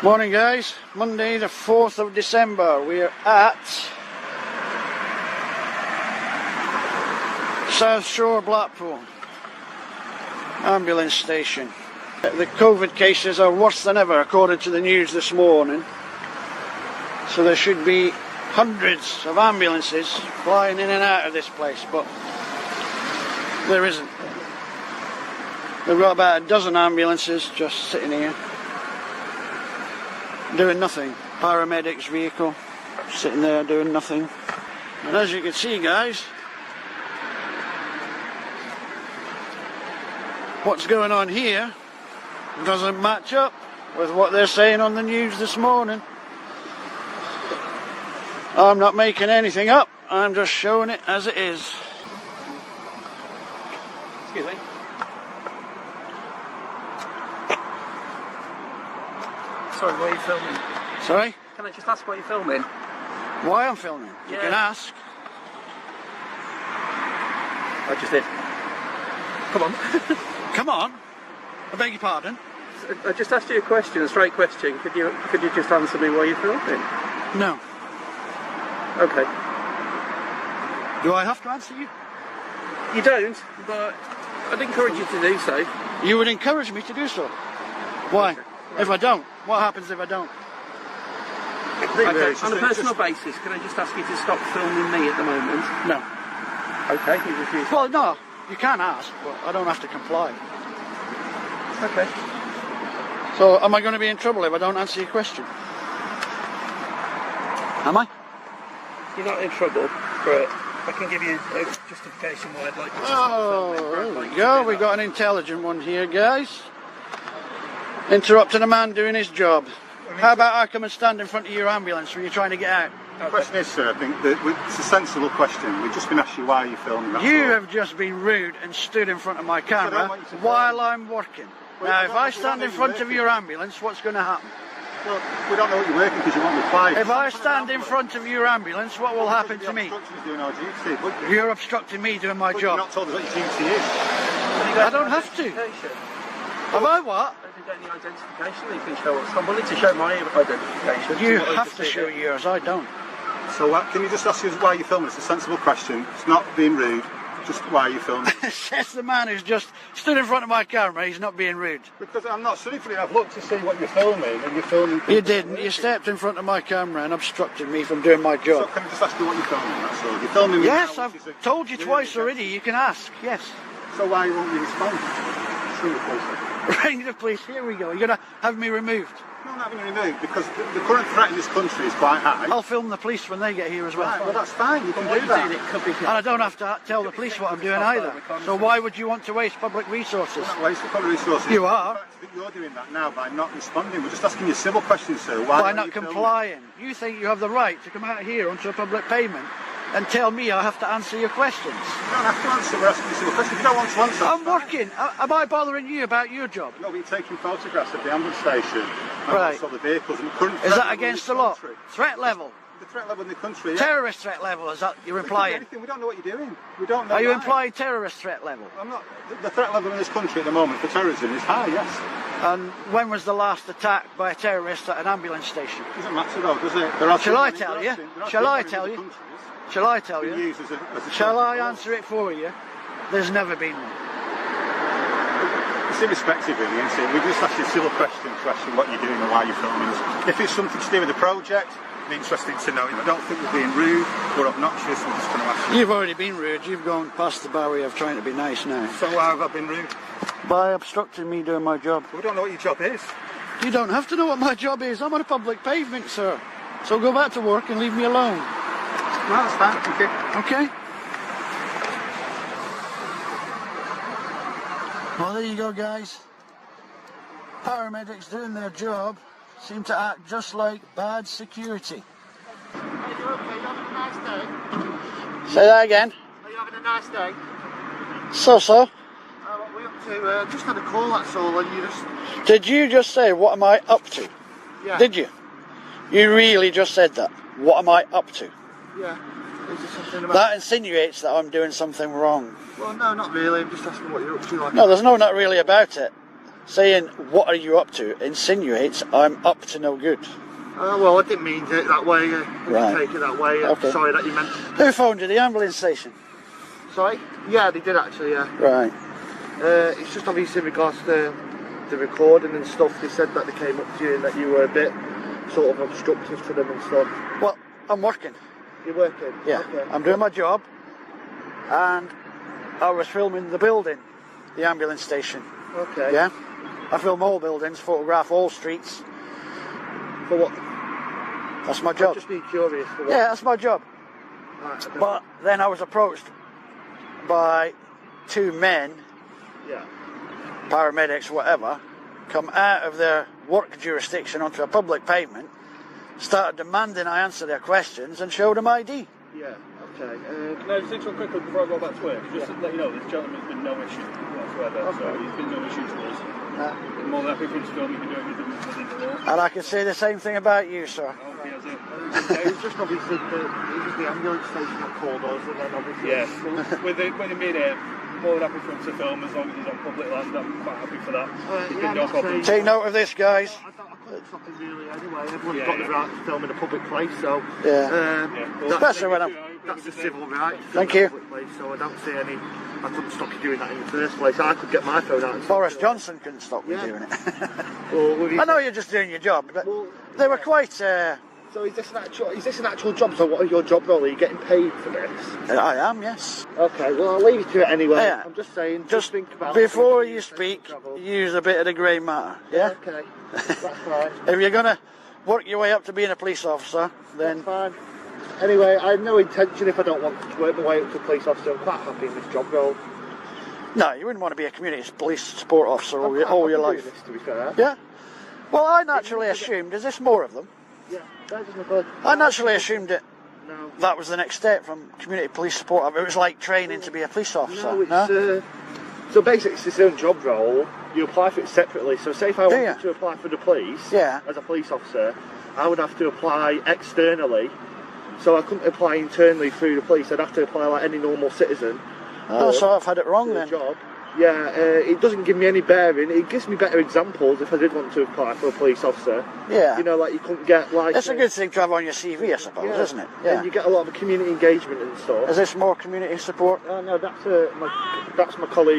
Morning guys, Monday the 4th of December. We're at South Shore, Blackpool ambulance station. The COVID cases are worse than ever according to the news this morning. So there should be hundreds of ambulances flying in and out of this place, but there isn't. They've got about a dozen ambulances just sitting here doing nothing. Paramedics vehicle sitting there doing nothing. And as you can see guys, what's going on here doesn't match up with what they're saying on the news this morning. I'm not making anything up, I'm just showing it as it is. Excuse me. Sorry, why are you filming? Sorry? Can I just ask why you're filming? Why I'm filming? You can ask. I just did. Come on. Come on. I beg your pardon? I just asked you a question, a straight question. Could you just answer me why you're filming? No. Okay. Do I have to answer you? You don't, but I'd encourage you to do so. You would encourage me to do so? Why? Okay. If I don't? What happens if I don't? Okay, on a personal basis, can I just ask you to stop filming me at the moment? No. Okay, you refuse. Well, no. You can ask, but I don't have to comply. Okay. So, am I going to be in trouble if I don't answer your question? Am I? You're not in trouble, but I can give you a justification why I'd like you to stop filming. Oh, there we go. We've got an intelligent one here, guys. Interrupting a man doing his job. How about I come and stand in front of your ambulance when you're trying to get out? The question is, sir, I think that it's a sensible question. We've just been asked you why you're filming. You have just been rude and stood in front of my camera while I'm working. Now, if I stand in front of your ambulance, what's going to happen? Well, we don't know what you're working because you won't reply. If I stand in front of your ambulance, what will happen to me? Doing our duty, but you're obstructing me doing my you're job. not told us what your duty is. I don't have to. Have I what? Have you got any identification that you can show us? I'm willing to show my identification. You have to show yours, I don't. So can you just ask us why you're filming? It's a sensible question. It's not being rude. Just why are you filming? Says the man who's just stood in front of my camera. He's not being rude. Because I'm not truthfully. I've looked to see what you're filming, and you're filming. You didn't. You stepped in front of my camera and obstructed me from doing my job. So can I just ask you what you're filming? That's all. You're filming me. Yes, now, I've told you twice already. You can ask. Yes. So why won't you respond? Ring the police. Ring the police. Here we go. You're going to have me removed. No, I'm not having you removed because the current threat in this country is quite high. I'll film the police when they get here as well. Right, well, that's fine. You can do that. And I don't have to tell the police what I'm doing either. So why would you want to waste public resources? We're not wasting public resources. You are. In fact, I think you're doing that now by not responding. We're just asking you civil questions, sir. Why by not complying. You think you have the right to come out here onto a public pavement and tell me I have to answer your questions? You don't have to answer. We're asking you civil questions. If you don't want to answer, I'm working. Am I bothering you about your job? No, we're taking photographs of the ambulance station and right. also the vehicles. And the current is that against the law? Threat level? The threat level in the country. Yeah. Terrorist threat level, is that you're implying? We don't know what you're doing. We don't know. Are you why. implying terrorist threat level? I'm not. The threat level in this country at the moment for terrorism is high, yes. And when was the last attack by a terrorist at an ambulance station? Doesn't matter though, does it? Shall I tell you? Shall I tell you? Shall I tell you? Shall I answer it for you? There's never been one. It's irrespective really, isn't it? We just ask you a civil question to ask you what you're doing and why you're filming us. If it's something to do with the project, it'd be interesting to know. I don't think we're being rude or obnoxious, we're just going to ask you. You've already been rude, you've gone past the barrier of trying to be nice now. So why have I been rude? By obstructing me doing my job. We don't know what your job is. You don't have to know what my job is. I'm on a public pavement, sir. So go back to work and leave me alone. No, that's fine, thank you. Okay. Well, there you go, guys. Paramedics doing their job seem to act just like bad security. Are you okay? You having a nice day? Say that again. Are you having a nice day? So. What we up to? Just had a call, that's all, and you just... Did you just say, what am I up to? Yeah. Did you? You really just said that? What am I up to? Yeah. Is there something about... That insinuates that I'm doing something wrong. Well, no, not really. I'm just asking what you're up to. Like... No, there's no not really about it. saying, "What are you up to?" insinuates I'm up to no good. Well, I didn't mean it that way. Right. Take it that way. Okay. Sorry that you meant. Who phoned you? The ambulance station? Sorry? Yeah, they did actually, yeah. Right. It's just obviously in regards to the recording and stuff. They said that they came up to you and that you were a bit sort of obstructive to them and stuff. Well, I'm working. You're working? Yeah. Okay. I'm doing my job. And I was filming the building, the ambulance station. Okay. Yeah. I film all buildings, photograph all streets. For what? That's my job. I'd just be curious for what? Yeah, that's my job. Right, okay. But then I was approached by two men, Yeah. paramedics, whatever, come out of their work jurisdiction onto a public pavement, started demanding I answer their questions and showed them ID. Yeah. Okay. Can I just interrupt quickly before I go back to work? Just to let you know, this gentleman's been no issue whatsoever, so he's been no issue to us. I'm more than happy for him to film, he can do everything within the law. And I can say the same thing about you, sir. Okay, that's it. It's just obviously it was the ambulance station that called us, and then obviously. Yeah, with him being here, more than happy for him to film as long as he's on public land. I'm quite happy for that. There's been no problem. Take note of this, guys. I couldn't stop him really anyway. Everyone's Yeah, got the yeah. right to film in a public place, so. Yeah. Especially when I'm... That's a civil right. to Thank film in you. a public place, so I don't see any. I couldn't stop you doing that in the first place. I could get my phone out. And Boris Johnson couldn't stop me Yeah. doing it. Well, I know you're just doing your job, but Well, they were yeah. quite... So is this an actual job? So what is your job role? Are you getting paid for this? I am, yes. Okay, well I'll leave you to it anyway. Yeah. I'm just saying. Just think about it. before you speak, use a bit of the grey matter, yeah? Okay, that's fine. If you're going to work your way up to being a police officer, then... That's fine. Anyway, I have no intention if I don't want to work my way up to a police officer. I'm quite happy in this job role. No, you wouldn't want to be a community police support officer I'm all quite your happy doing life. This, to be fair. Yeah? Well, I naturally assumed, is this more of them? Yeah, that doesn't good. I naturally assumed that No. that was the next step from community police support. It was like training to be a police officer. No, it's so basically it's its own job role. You apply for it separately. So say if I wanted you? to apply for the police Yeah. as a police officer, I would have to apply externally. So I couldn't apply internally through the police. I'd have to apply like any normal citizen. Oh, so I've had it wrong to the then. job. Yeah, it doesn't give me any bearing. It gives me better examples if I did want to apply for a police officer. Yeah. You know, like you couldn't get like. It's a good thing to have on your CV, I suppose, yeah. isn't it? Yeah. And you get a lot of community engagement and stuff. Is this more community support? Oh no, that's my colleague.